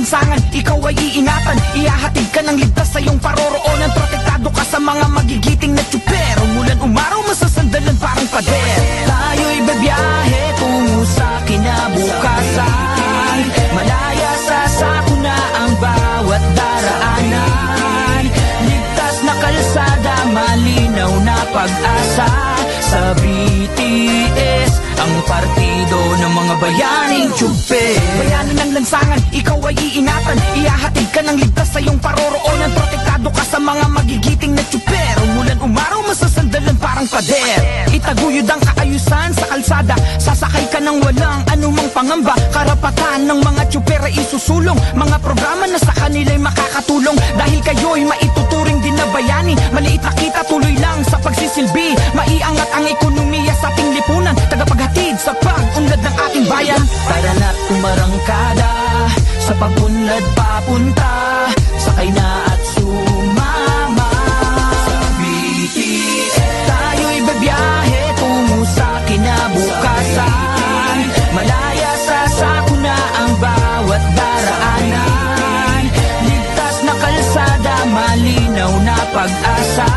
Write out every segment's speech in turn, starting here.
lansangan, ikaw ay iingatan. Ihahatid ka ng ligtas sa iyong paroroonan. Protektado ka sa mga magigiting na tsuper. Umulan umaraw, masasandalan parang pader. Tayo'y babiyahe tungo sa kinabukasan. Malaya sa sakuna ang bawat daraanan. Ligtas na kalsada, malinaw na pag-asa. Sa BTS, ang partido ng mga bayaning tsuper. Bayanan ng lansangan, ikaw ay iingatan. Ihahatid ka ng ligtas sa iyong paroroonan. Protektado ka sa mga magigiting na tsuper. Umulan umaraw, masasandalan parang pader. Itaguyod ang kaayusan sa kalsada. Sasakay ka ng walang anumang pangamba. Karapatan ng mga tsuper ay isusulong. Mga programa na sa kanila'y makakatulong. Dahil kayo'y maituturing din na bayani. Maliit na kita, tuloy lang sa pagsisilbi. Maiangat ang ekonomiya sa ating lipunan. Tagapaghatid sa pag-unlad ng ating bayan. Para na't umarangkada sa pag-unlad papunta. Sakay na at sumama sa BTS. Tayo'y babiyahe tungo sa kinabukasan. Malaya sa sakuna ang bawat daraanan. Ligtas na kalsada, malinaw na pag-asa.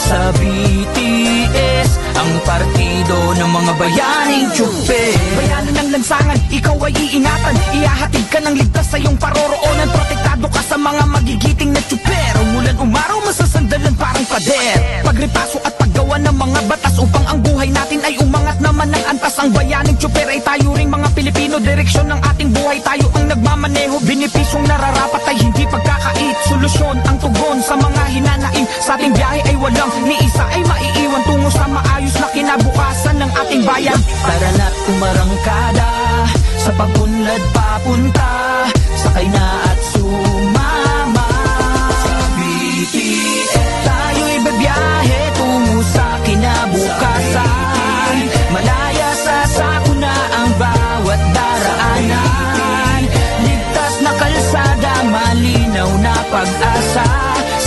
Sa BTS, ang partido ng mga bayaning tsuper. Bayanan ng lansangan, ikaw ay iingatan. Ihahatid ka ng ligtas sa iyong paroroonan. Protektado ka sa mga magigiting na tsuper. Umulan umaraw, masasandalan parang pader. Pagripaso at paggawa ng mga batas upang ang buhay natin ay umangat naman ng antas. Ang bayaning tsuper ay tayo ring mga Pilipino. Direksyon ng ating buhay, tayo ang nagmamaneho. Binipisyong nararapat ay hindi pagkakait. Solusyon ang tugon sa mga hinanaing. Sa ating biyahe ay walang ni isa ay maiiwan tungo sa maayos na kinabukasan ng ating bayan. Tara na't umarangkada sa pag-unlad papunta. Sakay na at sumama sa BTS. Tayo'y babiyahe tungo sa kinabukasan. Malaya sa sakuna ang bawat daraanan. Ligtas na kalsada, malinaw na pag-asa.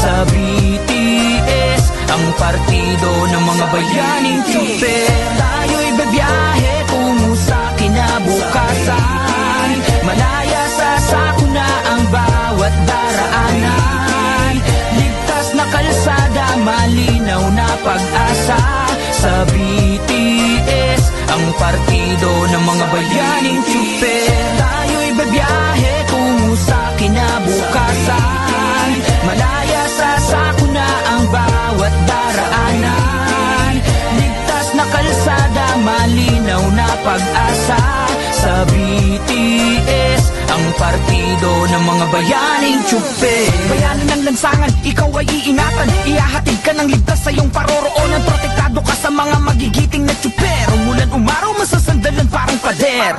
Sa BTS, ang partido ng mga bayaning tsuper. Tayo'y babiyahe tungo sa kinabukasan. Malaya sa sakuna ang bawat daraanan. Ligtas na kalsada, malinaw na pag-asa. Sa BTS, ang partido ng mga bayaning tsuper. Tayo'y babiyahe tungo sa kinabukasan. Malaya sa sakuna ang bawat daraanan. Ligtas na kalsada, malinaw na pag-asa. Sa BTS, ang partido ng mga bayaning tsuper. Bayanan ng lansangan, ikaw ay iingatan. Ihahatid ka ng ligtas sa iyong paroroonan. Protektado ka sa mga magigiting na tsuper. Umulan umaraw, masasandalan parang pader.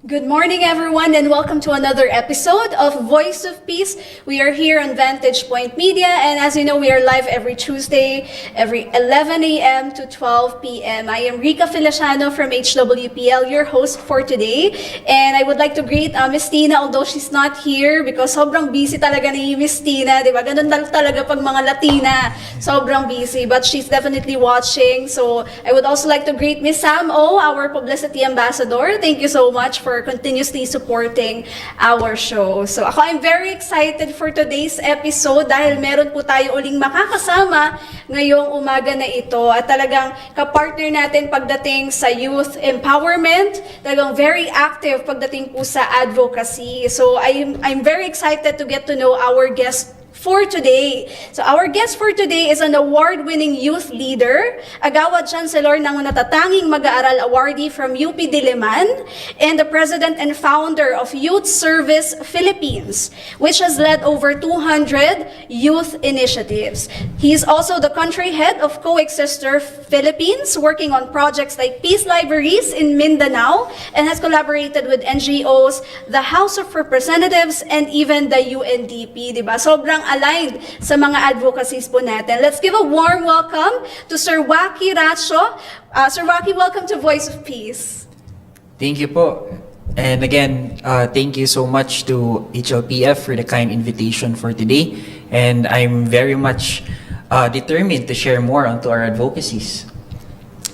Good morning, everyone, and welcome to another episode of Voice of Peace. We are here on Vantage Point Media, and as you know, we are live every Tuesday, every 11 a.m. to 12 p.m. I am Rica Feliciano from HWPL, your host for today. And I would like to greet Miss Tina, although she's not here because sobrang busy talaga ni Miss Tina, di ba? Ganun talaga pag mga Latina, sobrang busy, but she's definitely watching. So I would also like to greet Miss Sam O, our publicity ambassador. Thank you so much for continuously supporting our show. So ako, I'm very excited for today's episode dahil meron po tayo uling makakasama ngayong umaga na ito at talagang kapartner natin pagdating sa youth empowerment, talagang very active pagdating po sa advocacy. So I'm very excited to get to know our guest for today. So our guest for today is an award-winning youth leader, Agawad Chancellor ng natatanging mag-aaral awardee from UP Diliman, and the president and founder of Youth Service Philippines, which has led over 200 youth initiatives. He is also the country head of Coexister Philippines, working on projects like peace libraries in Mindanao, and has collaborated with NGOs, the House of Representatives, and even the UNDP. Diba? Sobrang aligned sa mga advocacies po natin. Let's give a warm welcome to Sir Wacky Racho. Sir Wacky, welcome to Voice of Peace. Thank you po. And again, thank you so much to HLPF for the kind invitation for today. And I'm very much determined to share more onto our advocacies.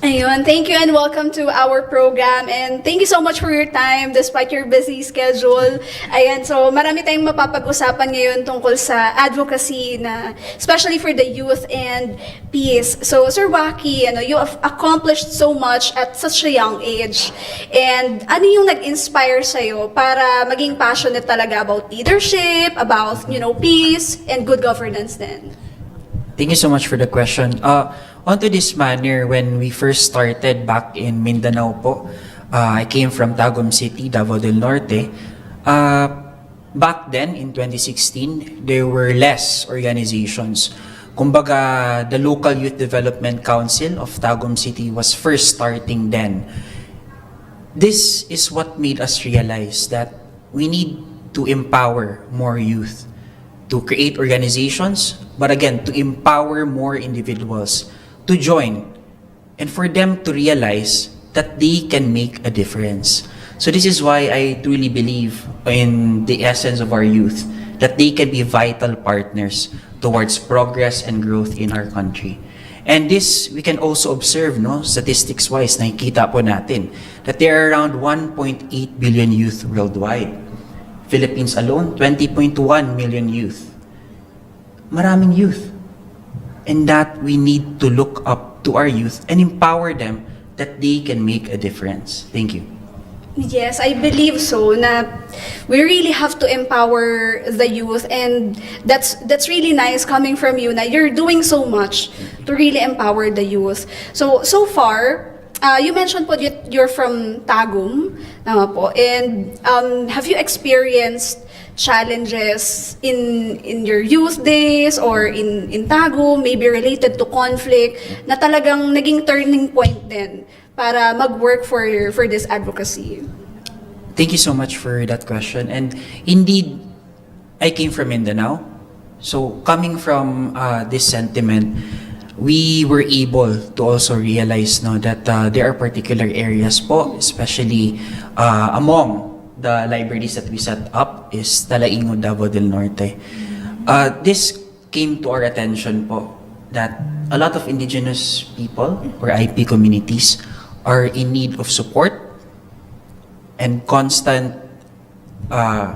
Ayun, thank you and welcome to our program, and thank you so much for your time despite your busy schedule. Ayan, so marami tayong mapapag-usapan ngayon tungkol sa advocacy na especially for the youth and peace. So Sir Wacky, you have accomplished so much at such a young age. And ano yung nag-inspire sa'yo para maging passionate talaga about leadership, about, peace and good governance then? Thank you so much for the question. Onto this manner, when we first started back in Mindanao po, I came from Tagum City, Davao del Norte. Back then, in 2016, there were less organizations. Kumbaga, the local Youth Development Council of Tagum City was first starting then. This is what made us realize that we need to empower more youth, to create organizations, but again, to empower more individuals to join and for them to realize that they can make a difference. So this is why I truly believe in the essence of our youth, that they can be vital partners towards progress and growth in our country. And this, we can also observe, statistics-wise, nakikita po natin, that there are around 1.8 billion youth worldwide. Philippines alone, 20.1 million youth. Maraming youth. And that we need to look up to our youth and empower them that they can make a difference. Thank you. Yes, I believe so na we really have to empower the youth, and that's really nice coming from you na you're doing so much to really empower the youth. So far, you mentioned po you're from Tagum, tama po, and have you experienced challenges in your youth days or in Tagum, maybe related to conflict, na talagang naging turning point din para mag-work for this advocacy? Thank you so much for that question. And indeed, I came from Mindanao. So coming from this sentiment, we were able to also realize that there are particular areas po, especially among the libraries that we set up is Talaingo, Davao del Norte. This came to our attention po that a lot of indigenous people or IP communities are in need of support and constant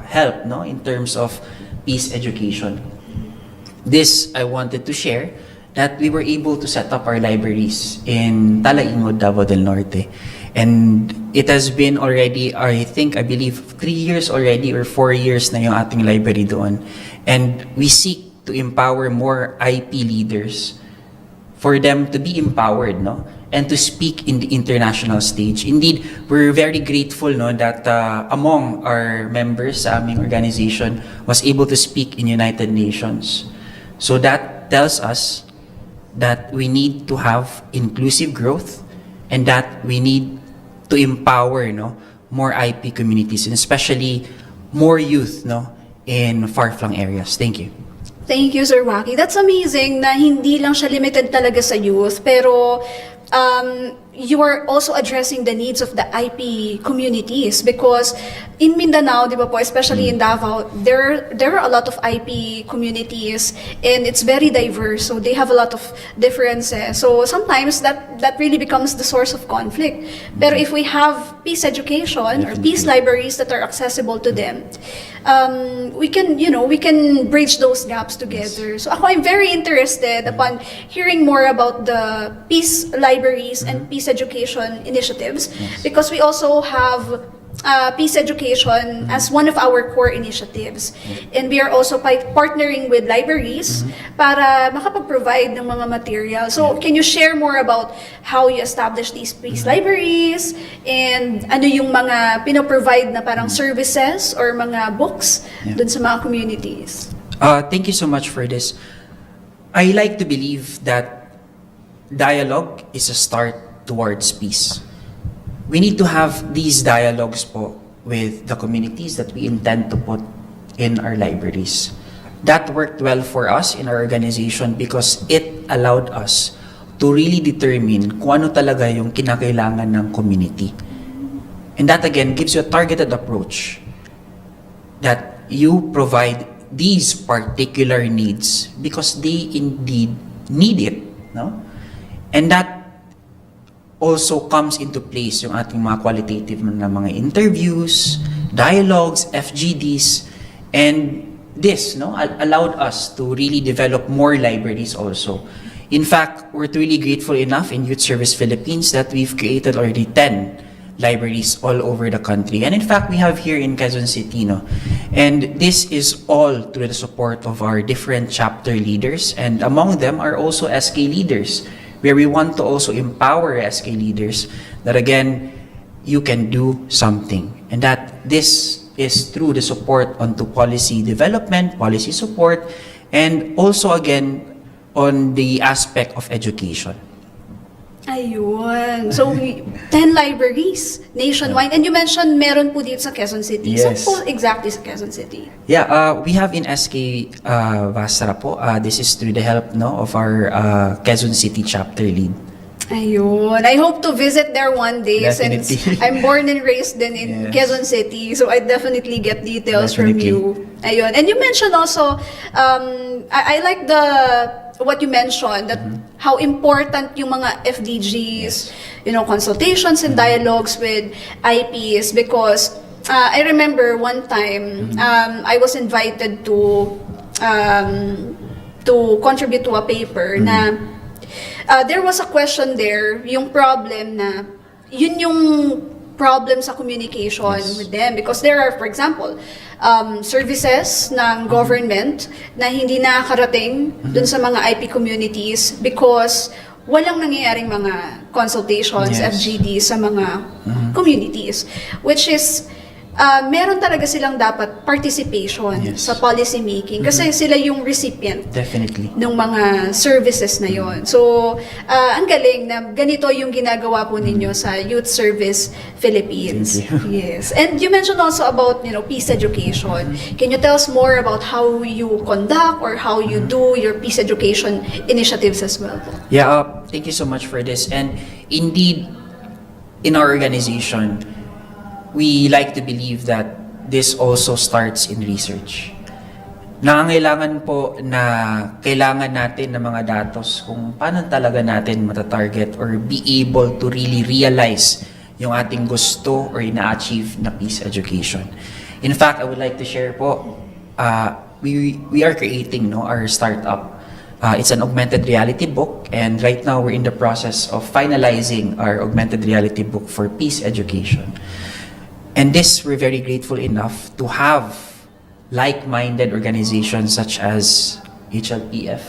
help in terms of peace education. This I wanted to share that we were able to set up our libraries in Talaingo, Davao del Norte. And it has been already, I believe, 3 years already or 4 years na yung ating library doon. And we seek to empower more IP leaders for them to be empowered, and to speak in the international stage. Indeed, we're very grateful that among our members sa aming organization was able to speak in United Nations. So that tells us that we need to have inclusive growth and that we need to empower more IP communities, and especially more youth, no, in far-flung areas. Thank you. Thank you, Sir Wacky. That's amazing na hindi lang siya limited talaga sa youth, pero you are also addressing the needs of the IP communities because in Mindanao, di ba po, especially in Davao, there are a lot of IP communities and it's very diverse, so they have a lot of differences. So sometimes that really becomes the source of conflict. Pero if we have peace education or peace libraries that are accessible to them, we can bridge those gaps together. So ako, I'm very interested upon hearing more about the peace libraries and peace education initiatives because we also have peace education as one of our core initiatives. And we are also partnering with libraries para makapag-provide ng mga material. So, can you share more about how you establish these peace libraries and ano yung mga pinoprovide na parang services or mga books dun sa mga communities? Thank you so much for this. I like to believe that dialogue is a start towards peace. We need to have these dialogues po with the communities that we intend to put in our libraries. That worked well for us in our organization because it allowed us to really determine kung ano talaga yung kinakailangan ng community. And that again gives you a targeted approach that you provide these particular needs because they indeed need it, no? And that also comes into place yung ating mga qualitative na mga interviews, dialogues, FGDs, and this allowed us to really develop more libraries also. In fact, we're really grateful enough in Youth Service Philippines that we've created already 10 libraries all over the country. And in fact, we have here in Quezon City, and this is all through the support of our different chapter leaders, and among them are also SK leaders, where we want to also empower SK leaders that again, you can do something. And that this is through the support onto policy development, policy support, and also again, on the aspect of education. Ayun. So, 10 libraries nationwide. And you mentioned meron po dito sa Quezon City. Yes. Saan po exactly sa Quezon City? Yeah, we have in SK Vasra po. This is through the help of our Quezon City chapter lead. Ayun. I hope to visit there one day since Definitely. I'm born and raised din in Yes. Quezon City. So, I definitely get details Definitely. from you. Ayun. And you mentioned also, I like what you mentioned, that how important yung mga FDGs, consultations and dialogues with IPs, because I remember one time I was invited to contribute to a paper na there was a question there, yung problem na yun yung problem sa communication with them because there are, for example, services ng government na hindi nakakarating dun sa mga IP communities because walang nangyayaring mga consultations, FGDs sa mga communities, which is meron talaga silang dapat participation sa policy making kasi sila yung recipient Definitely. ng mga services na yon. So, ang galing na ganito yung ginagawa po ninyo sa Youth Service Philippines. Thank you. Yes. And you mentioned also about, peace education. Can you tell us more about how you conduct or how you do your peace education initiatives as well? Yeah, thank you so much for this. And indeed, in our organization, we like to believe that this also starts in research. Nangangailangan po na kailangan natin ng mga datos kung paano talaga natin matatarget or be able to really realize yung ating gusto or ina-achieve na peace education. In fact, I would like to share po, we are creating our startup. It's an augmented reality book, and right now we're in the process of finalizing our augmented reality book for peace education. And this, we're very grateful enough to have like-minded organizations such as HWPL,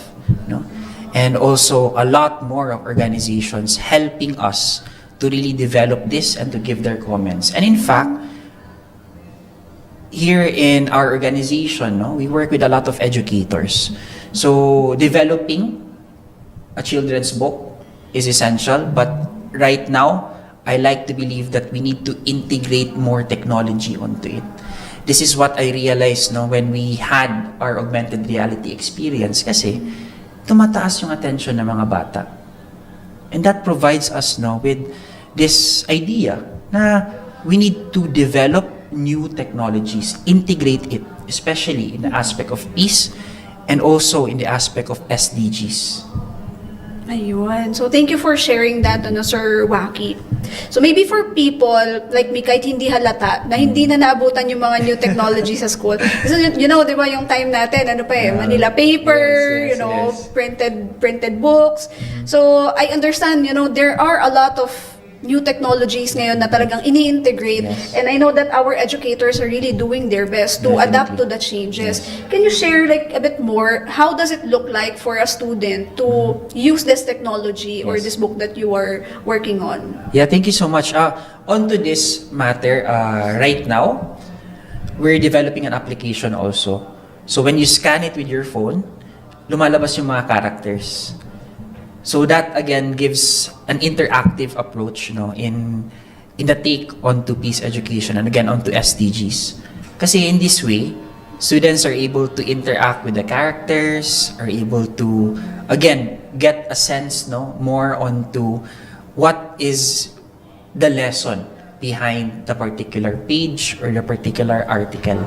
and also a lot more of organizations helping us to really develop this and to give their comments. And in fact, here in our organization, we work with a lot of educators. So developing a children's book is essential, but right now, I like to believe that we need to integrate more technology onto it. This is what I realized no, when we had our augmented reality experience kasi tumataas yung attention ng mga bata. And that provides us no, with this idea na we need to develop new technologies, integrate it, especially in the aspect of peace and also in the aspect of SDGs. Ayun. So, thank you for sharing that, Sir Wacky. So, maybe for people like me, kahit hindi halata, na hindi na naabutan yung mga new technology sa school. Kasi, di ba yung time natin, Manila paper, Yes. printed books. So, I understand, there are a lot of new technologies ngayon na talagang ini-integrate. Yes. And I know that our educators are really doing their best to Definitely. adapt to the changes. Can you share like a bit more, how does it look like for a student to use this technology or Yes. this book that you are working on? Yeah, thank you so much. Onto this matter, right now, we're developing an application also. So when you scan it with your phone, lumalabas yung mga characters. So that again gives an interactive approach in the take onto peace education and again onto SDGs. Kasi in this way, students are able to interact with the characters, are able to again get a sense more onto what is the lesson behind the particular page or the particular article,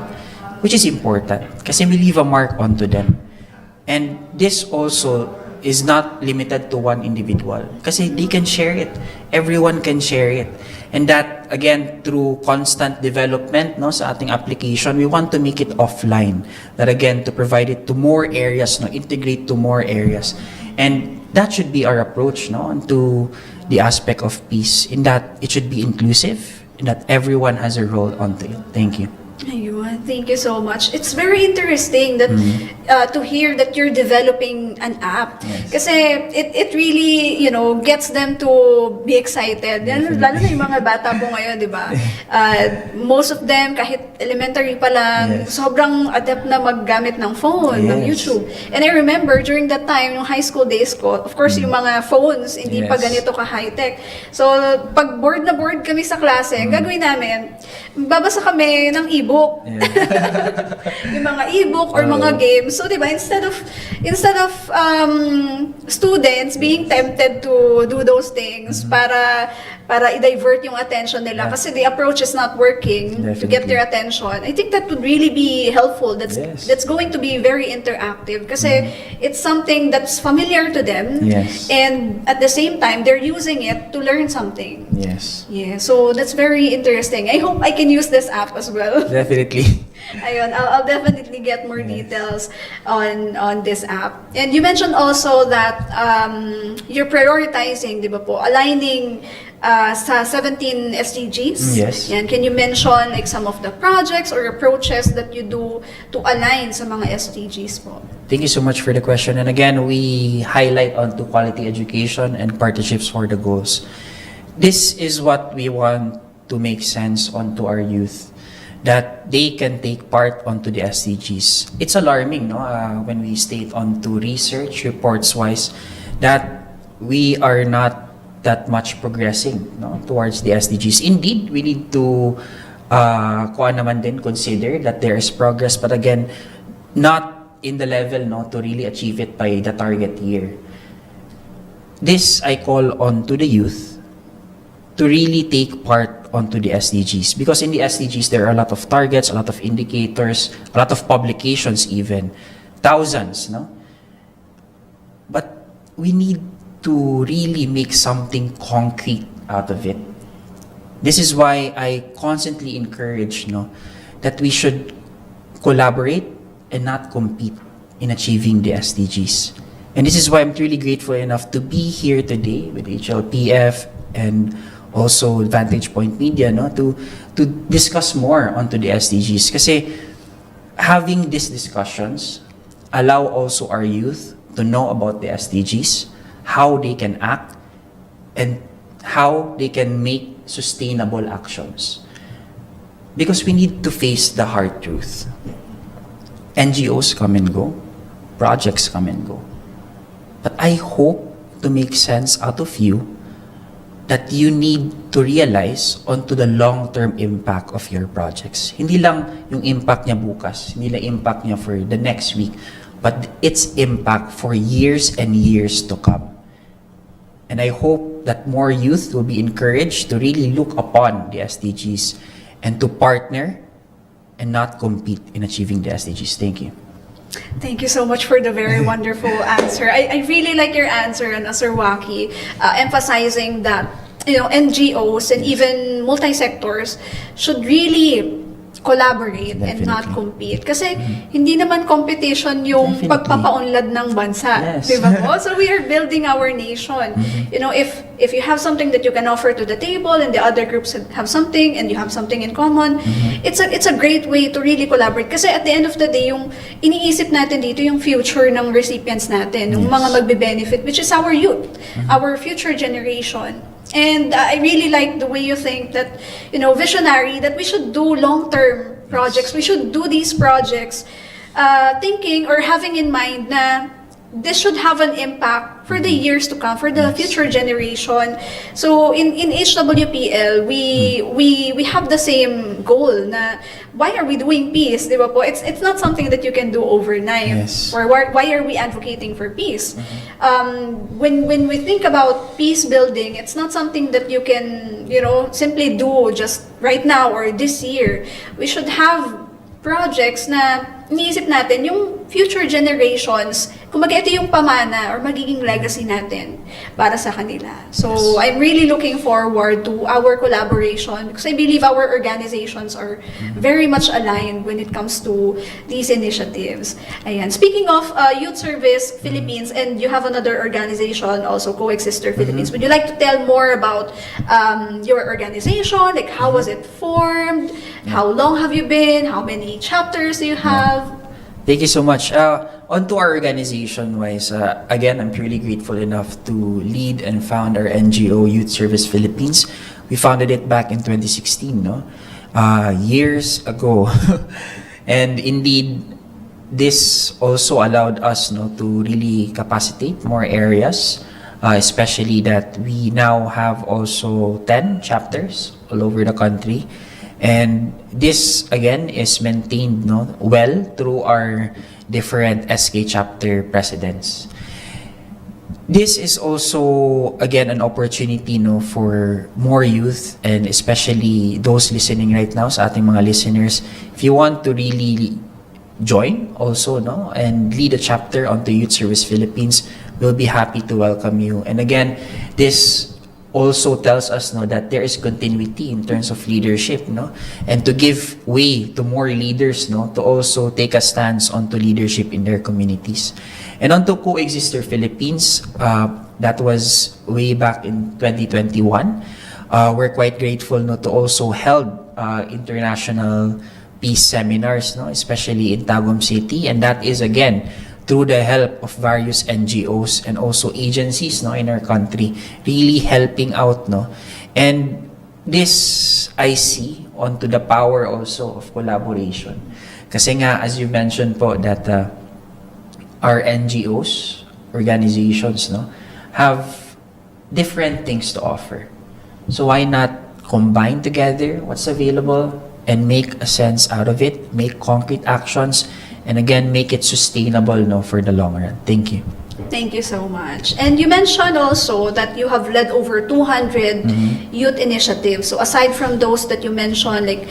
which is important kasi we leave a mark onto them. And this also is not limited to one individual kasi they can share it, everyone can share it, and that again through constant development sa ating application, we want to make it offline, that again to provide it to more areas, integrate to more areas, and that should be our approach to the aspect of peace, in that it should be inclusive, in that everyone has a role onto it. Thank you. Ayun, thank you so much. It's very interesting that to hear that you're developing an app. Yes. Kasi it really, gets them to be excited. Yan, lalo na yung mga bata po ngayon, di ba? Most of them, kahit elementary pa lang, Yes. sobrang adept na maggamit ng phone, ng Yes. YouTube. And I remember during that time, yung high school days ko, of course, yung mga phones, hindi pa Yes. ganito ka-high-tech. So, pag bored na bored kami sa klase, gagawin namin, babasa kami ng e-book. Yung mga e-book or mga games. So, di ba, instead of students being tempted to do those things para i-divert yung attention nila Yeah. kasi the approach is not working to get their attention. I think that would really be helpful. Yes. That's going to be very interactive kasi it's something that's familiar to them. Yes. And at the same time, they're using it to learn something. Yes, Yeah, so that's very interesting. I hope I can use this app as well. definitely. Ayun, I'll definitely get more details on this app. And you mentioned also that you're prioritizing, di ba po, aligning sa 17 SDGs. Yes. Yan, can you mention like some of the projects or approaches that you do to align sa mga SDGs po? Thank you so much for the question. And again, we highlight onto quality education and partnerships for the goals. This is what we want to make sense onto our youth, that they can take part onto the SDGs. It's alarming, when we state onto research reports wise that we are not that much progressing towards the SDGs. Indeed, we need to consider that there is progress, but again, not in the level to really achieve it by the target year. This I call on to the youth to really take part onto the SDGs, because in the SDGs there are a lot of targets, a lot of indicators, a lot of publications, even thousands, but we need to really make something concrete out of it. This is why I constantly encourage that we should collaborate and not compete in achieving the SDGs. And this is why I'm truly grateful enough to be here today with HLPF and also Vantage Point Media to discuss more onto the SDGs. Kasi having these discussions allow also our youth to know about the SDGs, how they can act, and how they can make sustainable actions. Because we need to face the hard truth. NGOs come and go, projects come and go. But I hope to make sense out of you that you need to realize onto the long-term impact of your projects. Hindi lang yung impact niya bukas, hindi lang impact niya for the next week, but its impact for years and years to come. And I hope that more youth will be encouraged to really look upon the SDGs and to partner and not compete in achieving the SDGs. Thank you. Thank you so much for the very wonderful answer. I really like your answer, Sir Wacky, emphasizing that NGOs and even multi-sectors should really collaborate and not compete. Kasi hindi naman competition yung pagpapaunlad ng bansa. Yes. Diba po? So we are building our nation. If you have something that you can offer to the table and the other groups have something and you have something in common, it's a great way to really collaborate. Kasi at the end of the day, yung iniisip natin dito yung future ng recipients natin, yung mga magbe-benefit, which is our youth, our future generation. And I really like the way you think that, visionary, that we should do long-term projects. We should do these projects thinking or having in mind na this should have an impact for the years to come, for the future generation. So in HWPL, we have the same goal na why are we doing peace, di ba po? It's not something that you can do overnight. Yes. Or why are we advocating for peace? When we think about peace building, it's not something that you can, simply do just right now or this year. We should have projects na iniisip natin yung future generations, kumbaga ito yung pamana or magiging legacy natin para sa kanila. So I'm really looking forward to our collaboration because I believe our organizations are very much aligned when it comes to these initiatives. Ayan. Speaking of Youth Service Philippines, and you have another organization also, Coexister Philippines, would you like to tell more about your organization? Like how was it formed? How long have you been? How many chapters do you have? Thank you so much. Onto our organization-wise, again, I'm truly grateful enough to lead and found our NGO, Youth Service Philippines. We founded it back in 2016, years ago. And indeed, this also allowed us to really capacitate more areas, especially that we now have also 10 chapters all over the country. And this, again, is maintained well through our different SK chapter presidents. This is also, again, an opportunity for more youth and especially those listening right now, sa ating mga listeners, if you want to really join also and lead a chapter on the Youth Service Philippines, we'll be happy to welcome you. And again, this also tells us that there is continuity in terms of leadership, and to give way to more leaders, to also take a stance onto leadership in their communities. And onto Coexister Philippines, that was way back in 2021. We're quite grateful to also held international peace seminars, especially in Tagum City, and that is again through the help of various NGOs and also agencies in our country, really helping out. And this I see onto the power also of collaboration. Kasi nga, as you mentioned po, that our NGOs, organizations, have different things to offer. So why not combine together what's available and make a sense out of it, make concrete actions, and again, make it sustainable for the long run. Thank you. Thank you so much. And you mentioned also that you have led over 200 youth initiatives. So aside from those that you mentioned, like,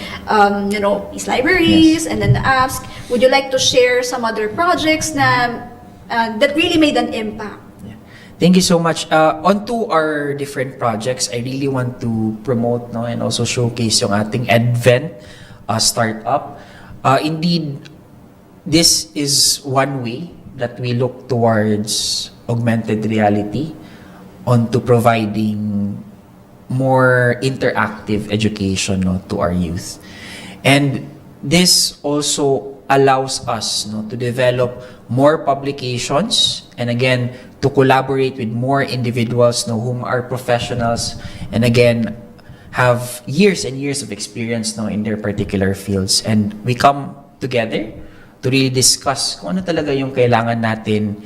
peace libraries and then the apps, would you like to share some other projects that really made an impact? Thank you so much. Onto our different projects, I really want to promote and also showcase yung ating Advent startup. Indeed, this is one way that we look towards augmented reality onto providing more interactive education to our youth. And this also allows us to develop more publications and again to collaborate with more individuals whom are professionals and again have years and years of experience in their particular fields, and we come together to really discuss kung ano talaga yung kailangan natin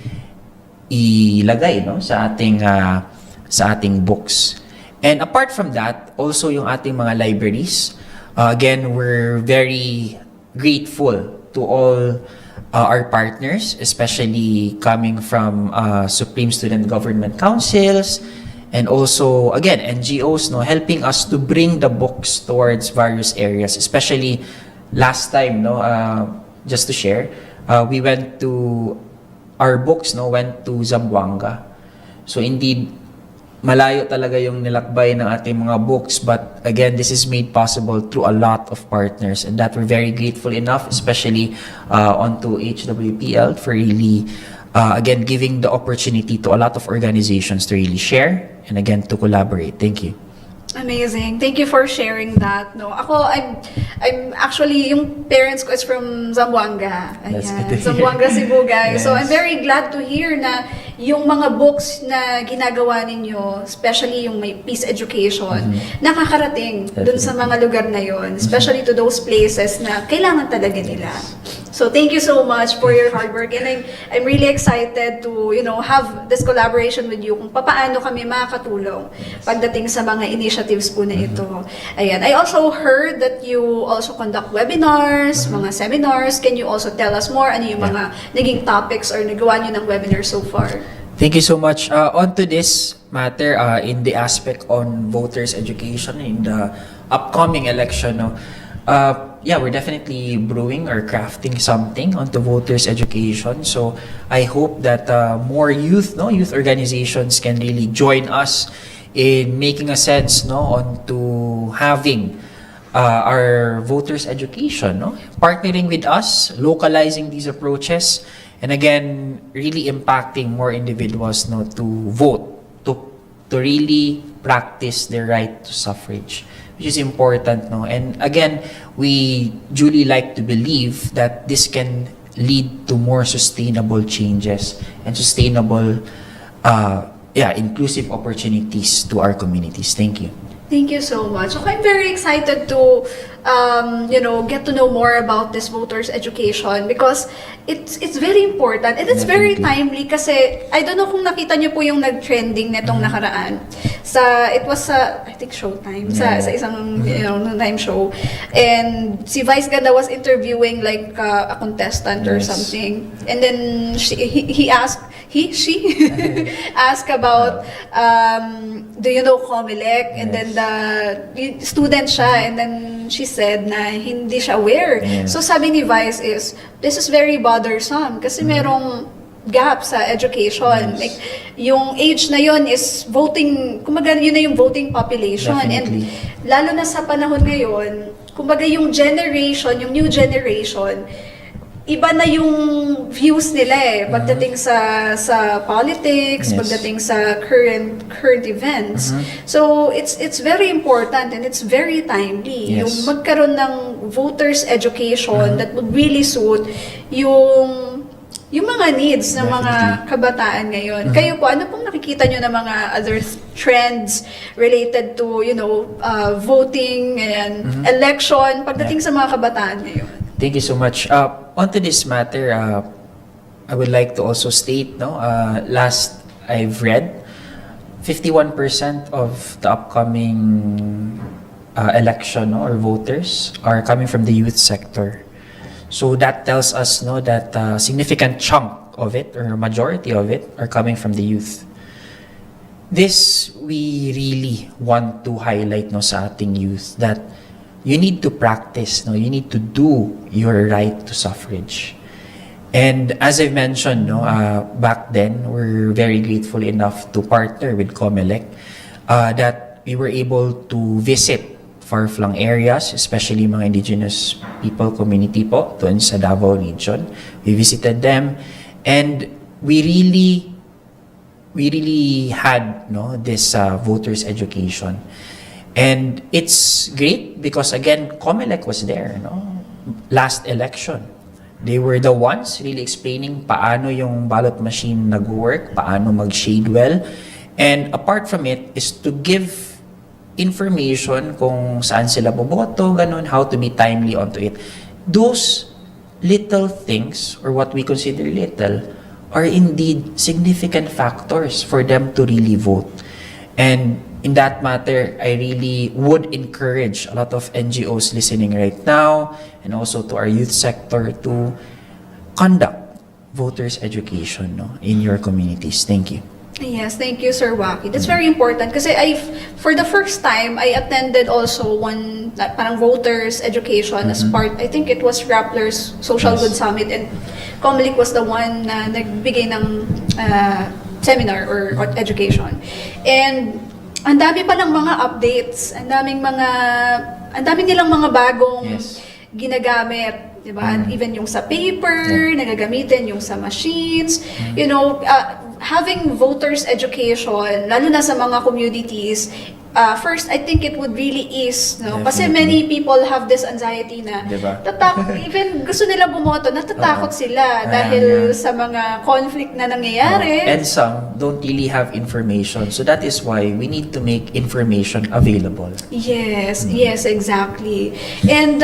ilagay sa ating books. And apart from that, also yung ating mga libraries. Again, we're very grateful to all our partners, especially coming from Supreme Student Government Councils, and also, again, NGOs, no, helping us to bring the books towards various areas. Especially last time, no, just to share, we went to, our books, no, went to Zamboanga. So indeed, malayo talaga yung nilakbay ng ating mga books, but again, this is made possible through a lot of partners, and that we're very grateful enough, especially onto HWPL for really, again, giving the opportunity to a lot of organizations to really share and again to collaborate. Thank you. Amazing. Thank you for sharing that. No, ako, I'm actually, yung parents ko is from Zamboanga. That's Ayan, good to hear. Zamboanga, Cebu, guys. So Yes. I'm very glad to hear na yung mga books na ginagawa ninyo, especially yung may peace education, nakakarating dun sa mga lugar na yon, especially to those places na kailangan talaga nila. So thank you so much for your hard work, and I'm really excited to, you know, have this collaboration with you kung papaano kami makakatulong pagdating sa mga initiatives po na ito. Ayan. I also heard that you also conduct webinars, mga seminars. Can you also tell us more ano yung mga naging topics or nagawa niyo ng webinar so far? Thank you so much. On to this matter, in the aspect on voters' education in the upcoming election, no, yeah, we're definitely brewing or crafting something onto voters' education. So I hope that more youth, no, youth organizations can really join us in making a sense, no, onto having our voters' education, no, partnering with us, localizing these approaches, and again, really impacting more individuals, no, to vote, to really practice their right to suffrage, which is important, no? And again, we duly like to believe that this can lead to more sustainable changes and sustainable, inclusive opportunities to our communities. Thank you. Thank you so much. Okay, I'm very excited to, get to know more about this voters education because it's very important and it's very timely kasi I don't know kung nakita niyo po yung nag-trending netong nakaraan. It was I think Showtime, sa isang time show. And si Vice Ganda was interviewing like a contestant or something. And then she asked about do you know Comelec? And then the student siya, and then she said na hindi siya aware. So sabi ni Vice is, this is very bothersome kasi merong gap sa education. Like, yung age na yon is voting, kumbaga yun na yung voting population. Definitely. And lalo na sa panahon ngayon, kumbaga yung generation, yung new generation, iba na yung views nila pagdating sa politics, pagdating sa current events. So it's very important and it's very timely yung magkaroon ng voters education that would really suit yung mga needs ng mga kabataan ngayon. Kayo po, ano pong nakikita nyo na mga other trends related to, voting and election pagdating sa mga kabataan ngayon? Thank you so much. Onto this matter, I would like to also state, last I've read, 51% of the upcoming election or voters are coming from the youth sector. So that tells us that a significant chunk of it or majority of it are coming from the youth. This we really want to highlight sa ating youth that you need to practice, you need to do your right to suffrage. And as I mentioned, back then, we're very grateful enough to partner with Comelec that we were able to visit far-flung areas, especially mga indigenous people community po doon sa Davao region. We visited them and we really had this voters education. And it's great because again, Comelec was there, last election. They were the ones really explaining paano yung ballot machine nag-work, paano mag-shade well. And apart from it is to give information kung saan sila boboto, ganun, how to be timely onto it. Those little things, or what we consider little, are indeed significant factors for them to really vote. And in that matter, I really would encourage a lot of NGOs listening right now and also to our youth sector to conduct voters education, no, in your communities. Thank you. Yes, thank you, Sir Wacky. That's very important kasi for the first time, I attended also one parang voters education as part, I think it was Rappler's Social Yes. Good Summit, and Comelec was the one na nagbigay ng seminar or education. And ang dami pa ng mga updates, ang dami nilang mga bagong Yes. ginagamit, di ba? Even yung sa paper, nagagamitin yung sa machines, you know, having voters education, lalo na sa mga communities, first, I think it would really ease, no? Kasi many people have this anxiety na, Diba? even gusto nila bumoto, natatakot sila dahil sa mga conflict na nangyayari. And some don't really have information. So that is why we need to make information available. Yes, yes, exactly. And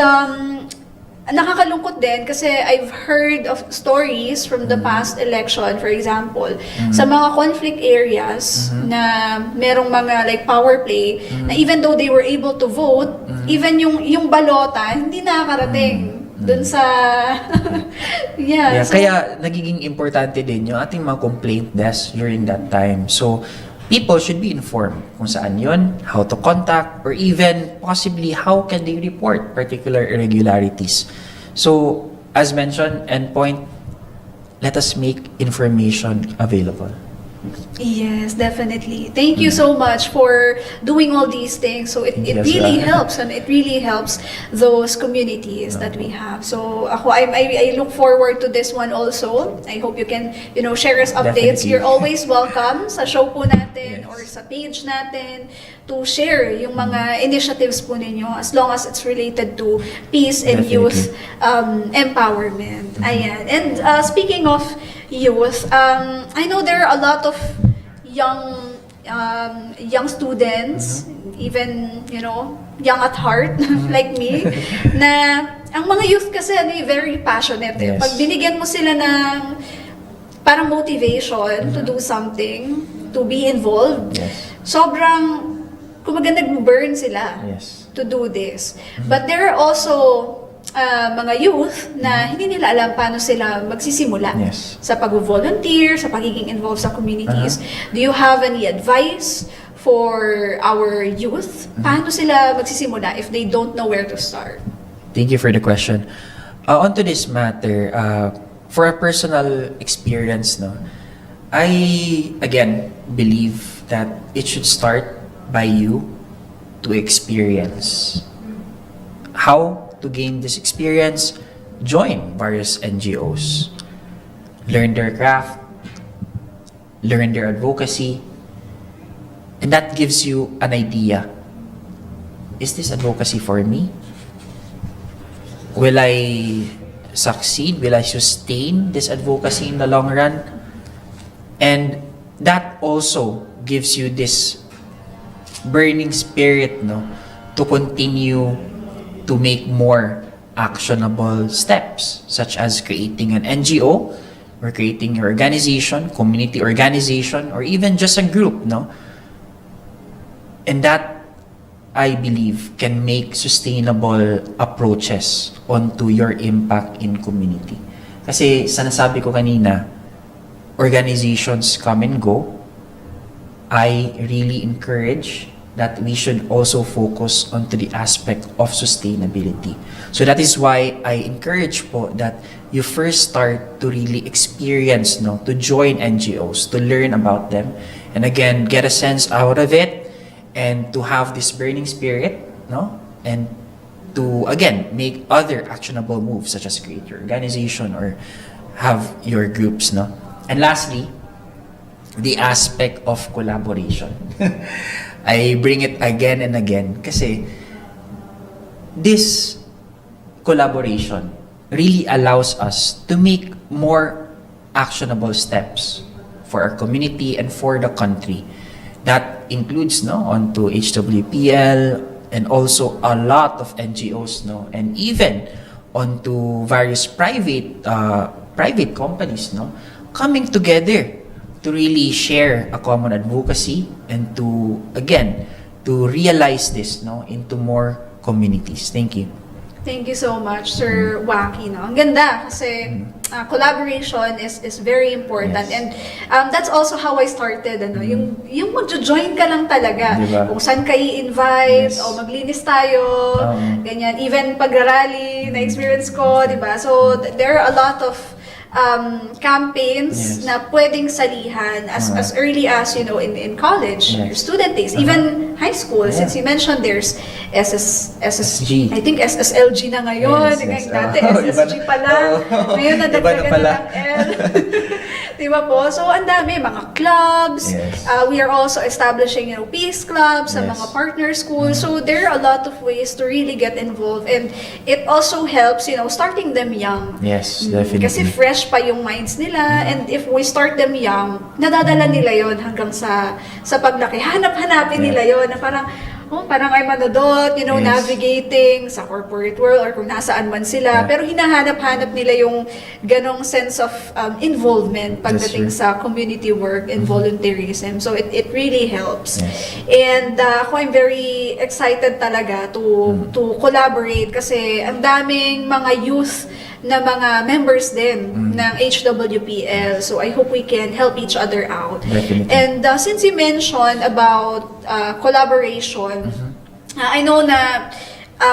nakakalungkot din kasi I've heard of stories from the past election, for example, sa mga conflict areas na merong mga like power play, na even though they were able to vote, even yung balota hindi nakakarating dun sa Yeah, so, kaya nagiging importante din yung ating mga complaint desk during that time. So people should be informed kung saan yun, how to contact, or even possibly how can they report particular irregularities. So, as mentioned, endpoint, let us make information available. yes, definitely. Thank you so much for doing all these things. So it Yes, really yeah. helps, and it really helps those communities that we have. So I look forward to this one also. I hope you can, you know, share us updates. Definitely. You're always welcome sa show po natin Yes. or sa page natin to share yung mga initiatives po ninyo as long as it's related to peace and Definitely. youth empowerment. Ayan. And speaking of youth, I know there are a lot of young students, even, you know, young at heart, like me, na ang mga youth kasi very passionate. Yes. Pag binigyan mo sila ng parang motivation to do something, to be involved, Yes. sobrang, kumbaga nag-burn sila Yes. to do this. But there are also mga youth na hindi nila alam paano sila magsisimula Yes. sa pag-volunteer, sa pagiging involved sa communities. Do you have any advice for our youth? Paano sila magsisimula if they don't know where to start? Thank you for the question. On to this matter, for a personal experience, no, I again believe that it should start by you to experience. How to gain this experience? Join various NGOs. Learn their craft, learn their advocacy, and that gives you an idea. Is this advocacy for me? Will I succeed? Will I sustain this advocacy in the long run? And that also gives you this burning spirit, no, to continue to make more actionable steps, such as creating an NGO or creating your organization, community organization, or even just a group, no? And that, I believe, can make sustainable approaches onto your impact in community. Kasi sa nasabi ko kanina, organizations come and go. I really encourage that we should also focus onto the aspect of sustainability. So that is why I encourage po that you first start to really experience, no, to join NGOs, to learn about them, and again, get a sense out of it, and to have this burning spirit, no, and to again make other actionable moves such as create your organization or have your groups, no. And lastly, the aspect of collaboration. I bring it again and again kasi this collaboration really allows us to make more actionable steps for our community and for the country. That includes, no, onto HWPL and also a lot of NGOs, no, and even onto various private companies, no, coming together to really share a common advocacy and to, again, to realize this, no, into more communities. Thank you. Thank you so much, Sir Wacky. No? Ang ganda kasi collaboration is very important. Yes. And that's also how I started. Ano? Yung magjo-join ka lang talaga. Diba? Kung saan ka i-invite, Yes. o maglinis tayo, ganyan. Even pag-rally, na-experience ko, di ba? So, there are a lot of campaigns Yes. na pwedeng salihan as early as, you know, in college, Yes. your student days, even high school. Yeah. Since you mentioned there's SSG. I think SSLG na ngayon. Yes, yes. Dati Oh, SSG iba na. pala. Oh, Ngayon iba na nadagdagan na pala. ng L. Diba po? So, ang dami. Mga clubs. Yes. We are also establishing, you know, peace clubs sa Yes. mga partner schools. So, there are a lot of ways to really get involved. And it also helps, you know, starting them young. Yes, definitely. Kasi fresh pa yung minds nila. And if we start them young, nadadala nila yon hanggang sa paglaki. Hanap-hanapin nila yon na parang, parang ay manodot, you know, Yes. navigating sa corporate world or kung nasaan man sila. Yeah. Pero hinahanap-hanap nila yung ganong sense of involvement pagdating That's sa community work and volunteerism. So it really helps. Yes. And ako I'm very excited talaga to collaborate kasi ang daming mga youth na mga members din ng HWPL. So I hope we can help each other out. Definitely. And since you mentioned about collaboration, I know na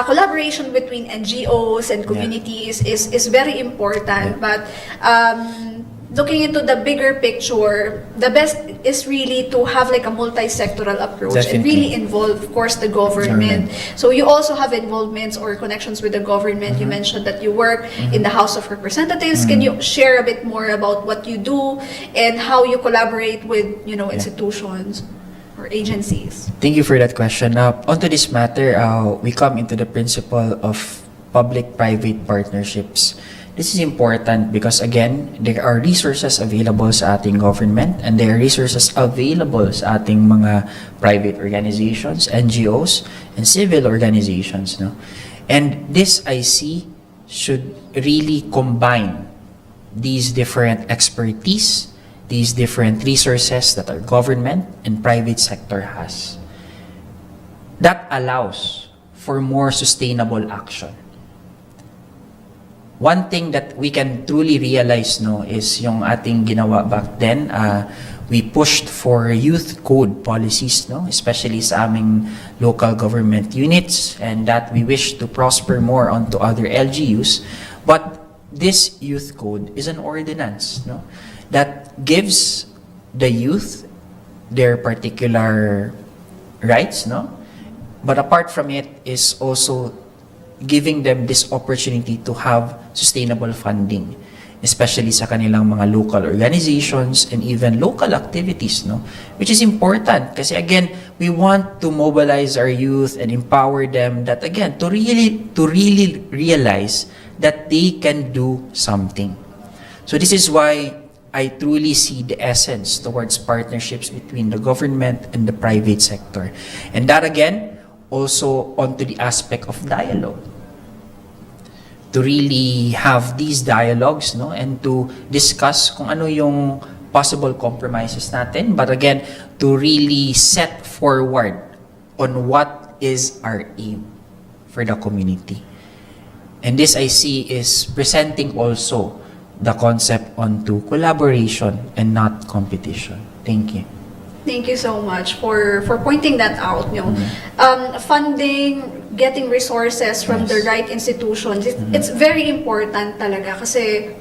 collaboration between NGOs and communities is very important. Yeah. But looking into the bigger picture, the best is really to have like a multi-sectoral approach and Definitely. really involve, of course, the government. So you also have involvements or connections with the government. You mentioned that you work in the House of Representatives. Can you share a bit more about what you do and how you collaborate with, you know, institutions or agencies? Thank you for that question. Onto this matter, we come into the principle of public-private partnerships. This is important because, again, there are resources available sa ating government and there are resources available sa ating mga private organizations, NGOs, and civil organizations. No? And this, I see, should really combine these different expertise, these different resources that our government and private sector has. That allows for more sustainable action. One thing that we can truly realize, no, is yung ating ginawa back then, we pushed for youth code policies, no, especially sa aming local government units, and that we wish to prosper more onto other LGUs. But this youth code is an ordinance, no, that gives the youth their particular rights, no, but apart from it is also giving them this opportunity to have sustainable funding, especially sa kanilang mga local organizations and even local activities, no? Which is important kasi, again, we want to mobilize our youth and empower them that, again, to really realize that they can do something. So this is why I truly see the essence towards partnerships between the government and the private sector. And that, again, also onto the aspect of dialogue. To really have these dialogues, no, and to discuss kung ano yung possible compromises natin, but again, to really set forward on what is our aim for the community. And this I see is presenting also the concept onto collaboration and not competition. Thank you. Thank you so much for pointing that out. You know, funding, getting resources from the right institutions, it's very important talaga kasi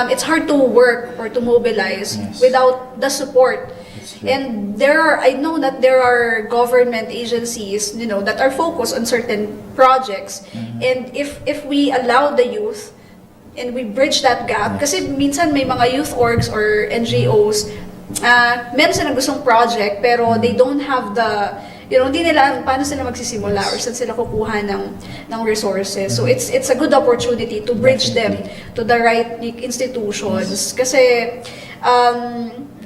it's hard to work or to mobilize without the support. And I know that there are government agencies, you know, that are focused on certain projects. And if we allow the youth and we bridge that gap, kasi minsan may mga youth orgs or NGOs, meron silang gustong project pero they don't have the, you know, hindi nila alam paano sila magsisimula or saan sila kukuha ng resources. So it's a good opportunity to bridge them to the right institutions. Kasi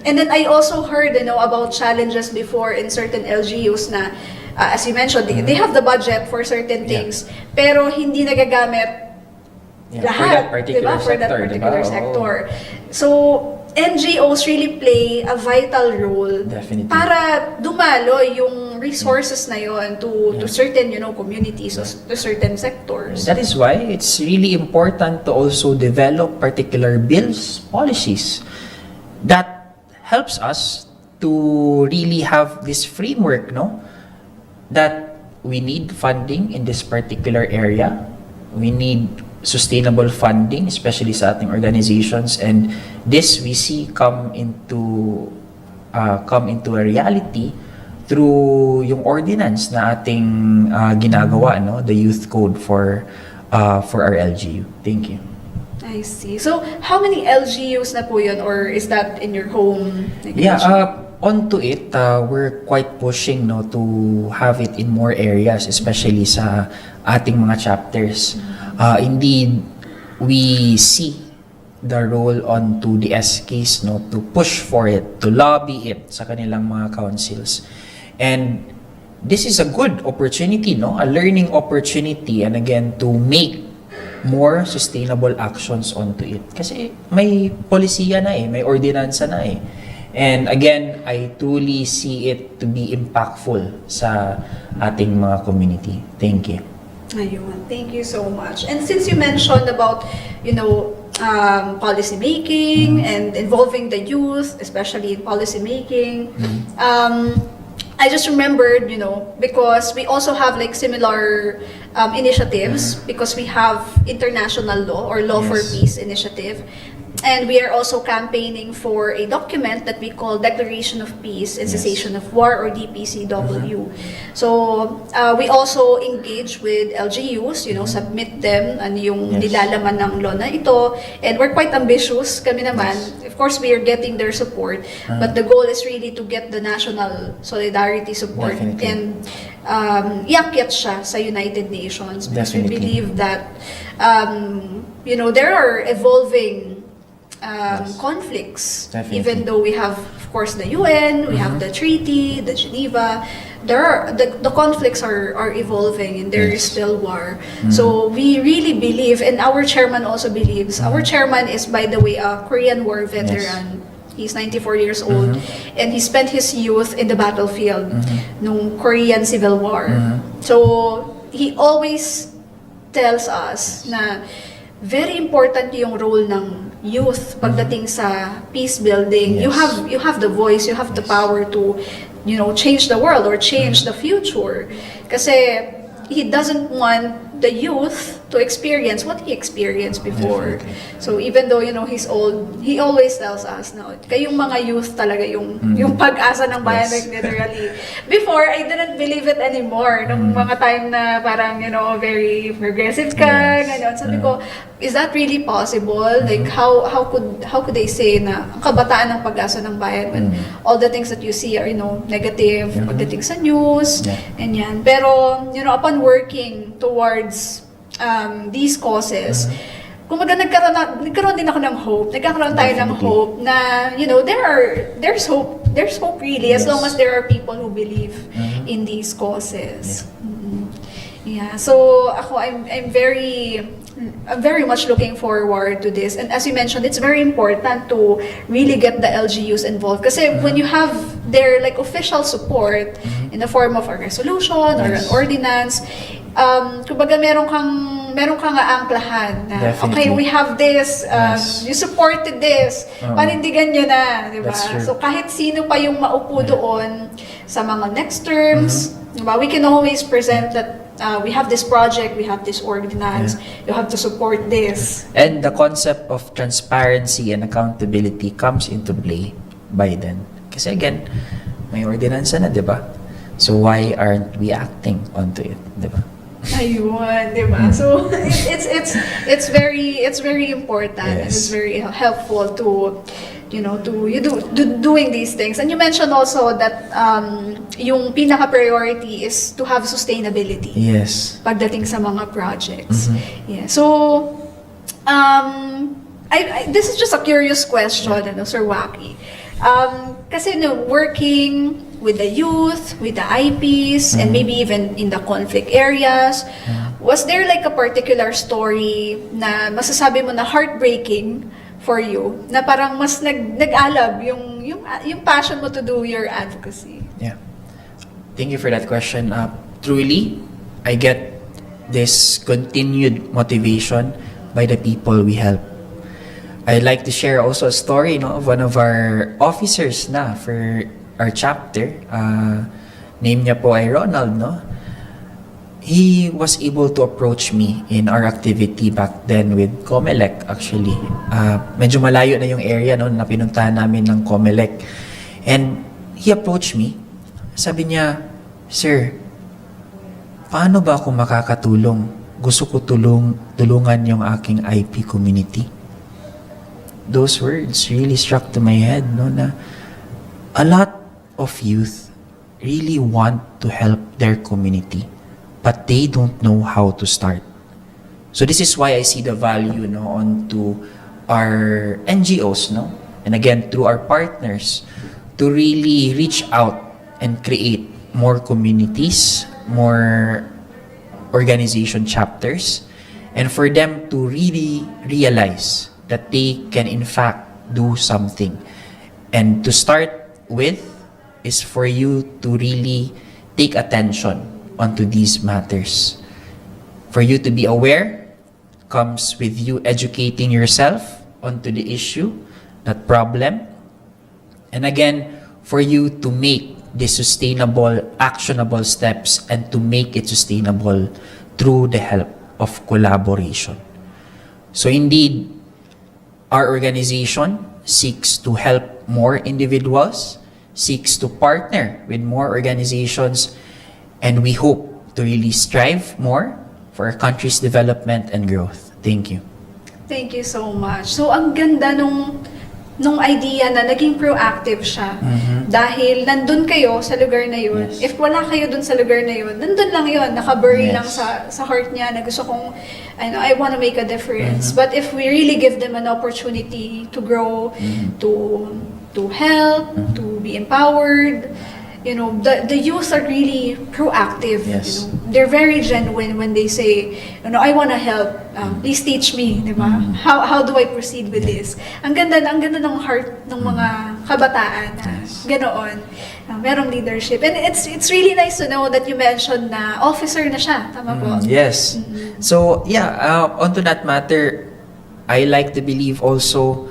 and then I also heard, you know, about challenges before in certain LGUs na as you mentioned, they have the budget for certain things pero hindi nagagamit lahat, for that particular diba? For that sector, particular diba? sector. So NGOs really play a vital role Definitely. para dumalo yung resources na yon to certain, communities or to certain sectors. That is why it's really important to also develop particular bills, policies that helps us to really have this framework, no? That we need funding in this particular area. We need sustainable funding, especially sa ating organizations, and this we see come into a reality through yung ordinance na ating ginagawa, no, the youth code for our LGU. Thank you. I see. So, how many LGUs na po yun, or is that in your home? Onto it, we're quite pushing, no, to have it in more areas, especially sa ating mga chapters. Indeed, we see the role onto the SKs, no, to push for it, to lobby it sa kanilang mga councils. And this is a good opportunity, no, a learning opportunity, and again, to make more sustainable actions onto it. Kasi may polisiya na may ordinansa na And again, I truly see it to be impactful sa ating mga community. Thank you. Ayun, thank you so much. And since you mentioned about, policy making and involving the youth, especially in policy making, I just remembered, because we also have like similar initiatives, because we have international law or Law for Peace initiative. And we are also campaigning for a document that we call Declaration of Peace and Cessation of War, or DPCW. So we also engage with LGUs, submit them yung nilalaman ng law na ito. And we're quite ambitious kami naman. Of course, we are getting their support. But the goal is really to get the national solidarity support. Definitely. And iakyat siya sa United Nations. Because we Definitely. believe that, there are evolving conflicts. Definitely. Even though we have, of course, the UN, we have the treaty, the Geneva, the conflicts are evolving, and there is still war. So we really believe, and our chairman also believes. Our chairman is, by the way, a Korean War veteran. He's 94 years old, and he spent his youth in the battlefield nung Korean Civil War. So he always tells us na very important yung role ng youth pagdating sa peace building. You have the voice, you have the power to change the world or change the future. Kasi he doesn't want the youth to experience what he experienced before. Definitely. So even though he's old, he always tells us, no, kayong mga youth talaga yung pag-asa ng bayan, like literally. Before, I didn't believe it anymore. Nung mga time na parang, very progressive ka, ganyan. Sabi ko, is that really possible? Like how could they say na ang kabataan ng pag-asa ng bayan when all the things that you see are, negative pagdating sa news, ganyan. Pero, upon working towards these causes, kumbaga nagkaroon din ako ng hope. Nagkakaroon tayo ng hope na, there's hope really, as long as there are people who believe in these causes. Yeah. So ako, I'm very much looking forward to this. And as you mentioned, it's very important to really get the LGUs involved. Kasi when you have their like official support in the form of a resolution or an ordinance, kumbaga meron kang aangklahan na, okay, we have this, you supported this, panindigan nyo na, di ba? So kahit sino pa yung maupo doon sa mga next terms, di ba? We can always present that we have this project, we have this ordinance, you have to support this. And the concept of transparency and accountability comes into play by then. Kasi again, may ordinansa na, di ba? So why aren't we acting onto it, di ba? Ayun, di ba? So it's very important and it's very helpful to doing these things. And you mentioned also that yung pinaka-priority is to have sustainability. Yes. Pagdating sa mga projects. Yeah. So this is just a curious question, Sir Wacky. Kasi working with the youth, with the IPs, and maybe even in the conflict areas, was there like a particular story na masasabi mo na heartbreaking for you na parang mas nag-alab yung passion mo to do your advocacy? Yeah. Thank you for that question. Truly, I get this continued motivation by the people we help. I'd like to share also a story, of one of our officers na for our chapter. Name niya po ay Ronald, He was able to approach me in our activity back then with Comelec actually. Medyo malayo na yung area na pinuntahan namin ng Comelec. And he approached me. Sabi niya, "Sir, paano ba ako makakatulong? Gusto ko tulungan yung aking IP community." Those words really struck to my head, na a lot of youth really want to help their community, but they don't know how to start. So this is why I see the value, onto our NGOs, and again through our partners, to really reach out and create more communities, more organization chapters, and for them to really realize that they can in fact do something. And to start with is for you to really take attention onto these matters. For you to be aware comes with you educating yourself onto the issue, that problem. And again, for you to make the sustainable, actionable steps and to make it sustainable through the help of collaboration. So indeed, our organization seeks to help more individuals, seeks to partner with more organizations, and we hope to really strive more for our country's development and growth. Thank you. Thank you so much. So, ang ganda nung idea na naging proactive siya. Dahil nandun kayo sa lugar na yun. Yes. If wala kayo dun sa lugar na yun, nandun lang yun. Nakabury Yes. lang sa heart niya na gusto kong, I want to make a difference. But if we really give them an opportunity to grow, to help, to be empowered, the youth are really proactive. Yes. They're very genuine when they say, I want to help. Please teach me, di ba? How do I proceed with this? Ang ganda ng heart ng mga kabataan na ganoon. Merong leadership. And it's really nice to know that you mentioned na officer na siya. Tama po? Yes. So, onto that matter, I like to believe also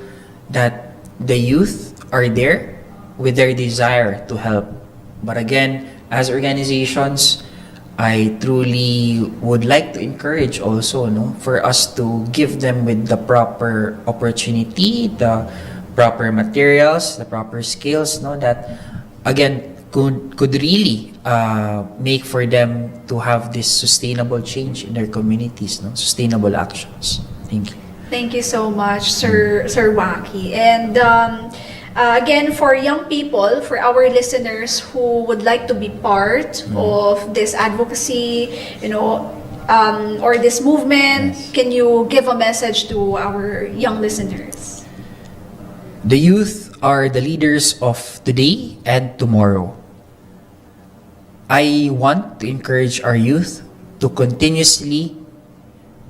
that the youth are there with their desire to help. But again, as organizations, I truly would like to encourage also, for us to give them with the proper opportunity, the proper materials, the proper skills, that again could really make for them to have this sustainable change in their communities, sustainable actions. Thank you. Thank you so much, Sir Wacky. And again, for young people, for our listeners who would like to be part of this advocacy, or this movement, can you give a message to our young listeners? The youth are the leaders of today and tomorrow. I want to encourage our youth to continuously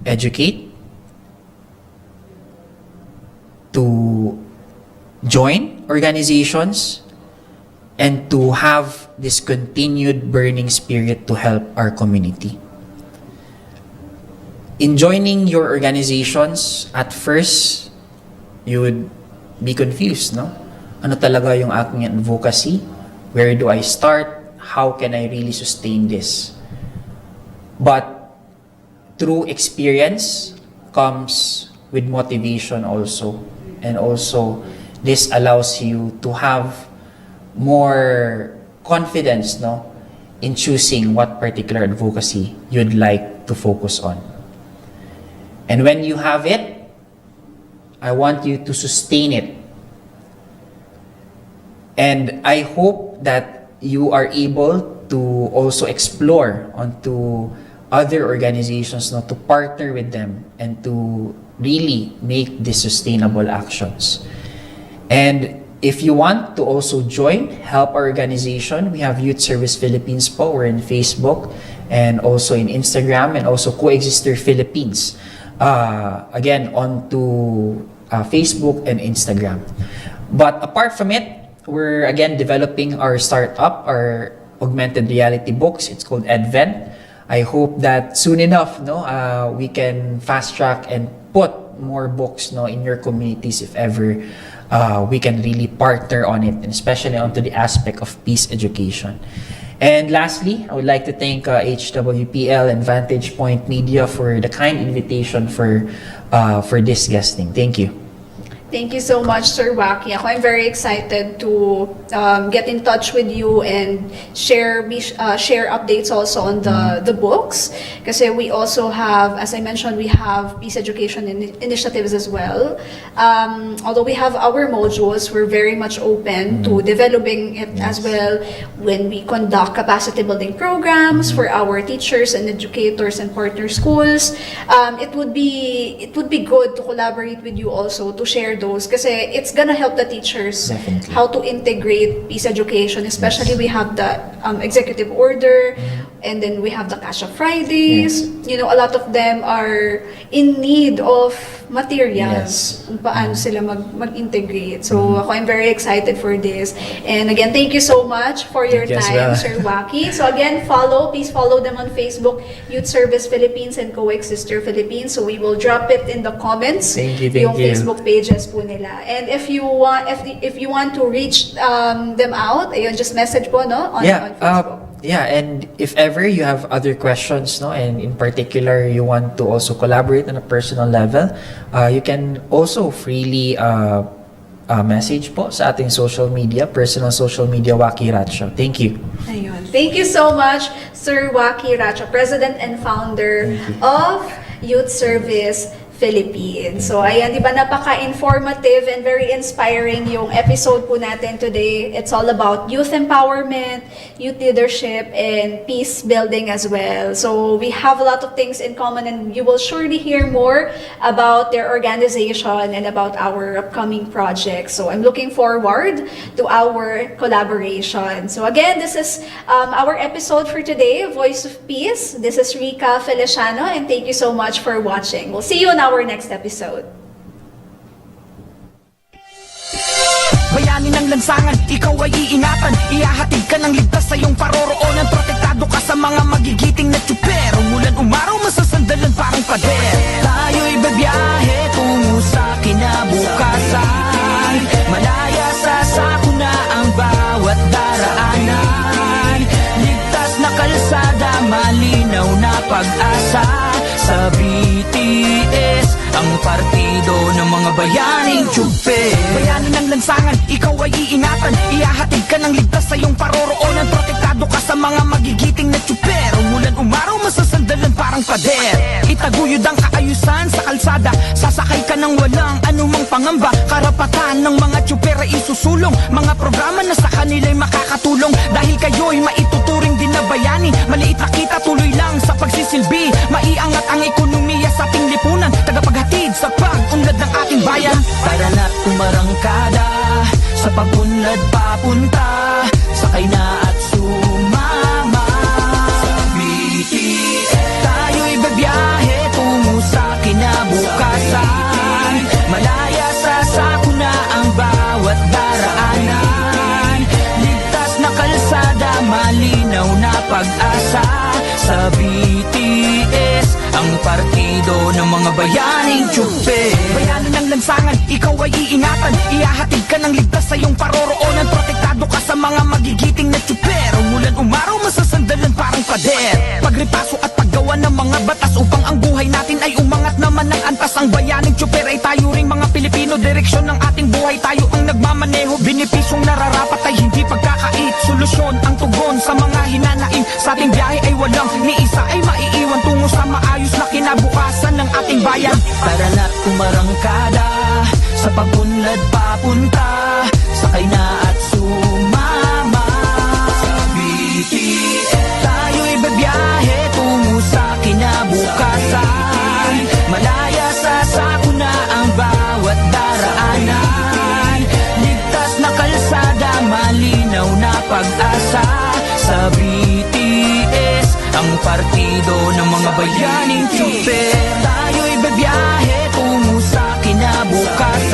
educate, to join organizations, and to have this continued burning spirit to help our community. In joining your organizations, at first, you would be confused, Ano talaga yung aking advocacy? Where do I start? How can I really sustain this? But through experience comes with motivation also. And also, this allows you to have more confidence, in choosing what particular advocacy you'd like to focus on. And when you have it, I want you to sustain it. And I hope that you are able to also explore onto other organizations, to partner with them and to really make these sustainable actions. And if you want to also join, help our organization, we have Youth Service Philippines po. We're in Facebook and also in Instagram, and also Coexister Philippines. Again, onto Facebook and Instagram. But apart from it, we're again developing our startup, our augmented reality books. It's called Advent. I hope that soon enough, we can fast track and put more books, in your communities if ever we can really partner on it, and especially onto the aspect of peace education. And lastly, I would like to thank HWPL and Vantage Point Media for the kind invitation for this guesting. Thank you. Thank you so much, Sir Wacky. I'm very excited to get in touch with you and share updates also on the books. Kasi we also have, as I mentioned, we have peace education initiatives as well. Although we have our modules, we're very much open to developing it as well when we conduct capacity building programs for our teachers and educators and partner schools. It would be good to collaborate with you also to share those, kasi it's gonna help the teachers Definitely. how to integrate peace education, especially we have the executive order, and then we have the Cash of Fridays. A lot of them are in need of materials kung paano sila mag-integrate. So ako, I'm very excited for this. And again, thank you so much for your Thank you as time, well. Sir Wacky. So again, please follow them on Facebook, Youth Service Philippines and Coexister Philippines. So we will drop it in the comments. Thank you. Yung Facebook pages po nila. And if you want to reach them out, ayun, just message po on Facebook. And if ever you have other questions, and in particular you want to also collaborate on a personal level, you can also freely message po sa ating personal social media, Wacky Racho. Thank you. Ayun. Thank you so much, Sir Wacky Racho, President and Founder of Youth Service Philippines. So ayan, di ba, napaka-informative and very inspiring yung episode po natin today. It's all about youth empowerment, youth leadership, and peace building as well. So we have a lot of things in common, and you will surely hear more about their organization and about our upcoming projects. So I'm looking forward to our collaboration. So again, this is our episode for today, Voice of Peace. This is Rica Feliciano, and thank you so much for watching. We'll see you in our next episode. Bayani ng lansangan, ikaw ay iingatan. Ihahatid ka ng ligtas sa iyong paroroonan. Protektado ka sa mga magigiting na tsupero. Mulan umaraw, masasandalan parang pader. Tayo'y babiyahe tungo sa kinabukasan. Malaya sa sakuna ang bawat daraanan. Ligtas na kalsada, malinaw na pag-asa. Sa BTS, ang partido ng mga bayaning tsupe. Bayani ng lansangan, ikaw ay iingatan. Ihahatid ka ng ligtas sa iyong paroroonan. Protektado ka sa mga magigiting na tsupero. Mulan umaraw, masasandalan parang pader. Itaguyod ang kaayusan sa kalsada. Sasakay ka ng walang anumang pangamba. Karapatan ng mga tsupera isusulong. Mga programa na sa kanila'y makakatulong. Dahil kayo'y maituturing din na bayani. Maliit na kita, tuloy lang sa pagsisilbi. Maiangat ang ekonomiya sa ating lipunan. Tagapaghatid sa pag-unlad ng ating bayan. Tara na't umarangkada sa pag-unlad papunta. Sakay na at sumama sa BTS. Tayo'y babiyahe tungo sa kinabukasan. Malaya sa sakuna ang bawat daraanan. Ligtas na kalsada, malinaw na pag-asa. Sa BTS, ang partido ng mga bayaning tsupe. Bayani ng lansangan, ikaw ay iingatan. Ihahatid ka ng ligtas sa iyong paroroonan. Protektado ka sa mga magigiting na tsupero. Mulan umaraw, masasandalan parang pader. Pagripaso at paggawa ng mga batas upang ang buhay natin ay umangat naman ng antas. Ang bayaning tsuper ay tayo ring mga Pilipino. Direksyon ng ating buhay, tayo ang nagmamaneho. Binipisyong nararapat ay hindi pagkakait. Solusyon ang tugon sa mga hinanaing. Sa ating biyahe ay walang ni isa ay maiiwan tungo sa maayos na kinabukasan ng ating bayan. Tara na't umarangkada sa pag-unlad papunta. Sakay na at sumama sa BTS. Tayo'y babiyahe tungo sa kinabukasan. Malaya sa sakuna ang bawat daraanan. Ligtas na kalsada, malinaw na pag-asa. Sa BTS, ang partido ng mga bayaning tsupe. Tayo'y babiyahe tungo sa kinabukasan.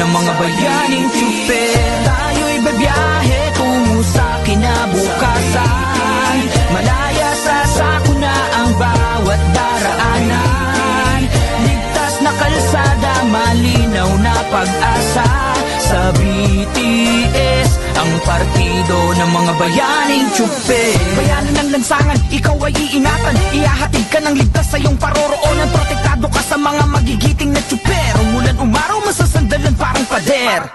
ng mga bayaning tsuper. Tayo'y babiyahe tungo sa kinabukasan. Malaya sa sakuna ang bawat daraanan. Ligtas na kalsada, malinaw na pag-asa. Sa BTS, ang partido ng mga bayaning tsuper. Bayanan ng lansangan, ikaw ay iingatan. Ihahatid ka ng ligtas sa iyong paroroonan. Protektado ka sa mga magigiting na tsuper. Umulan umaraw, masasandalan parang pader.